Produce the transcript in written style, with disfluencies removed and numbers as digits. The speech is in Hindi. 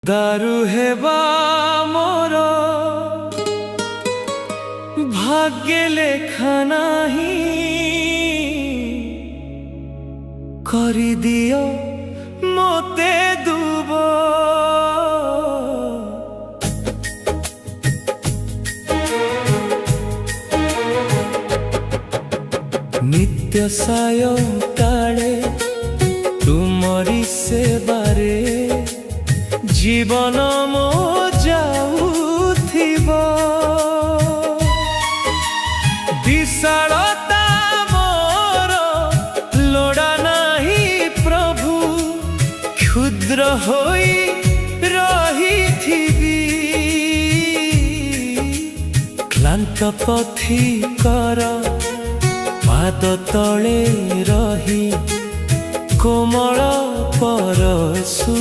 दारू हेबा मोर भाग्य लेखा नाही करी दियो मोते दुब नित्य सायंकाले तुमरी सेवारे जीवन मो जाऊथिबो विशालता मोर लोड़ा नाही प्रभु क्षुद्र होई रहिथिबी क्लांत पथिकर पाद तले रही कोमल परशुथिबी।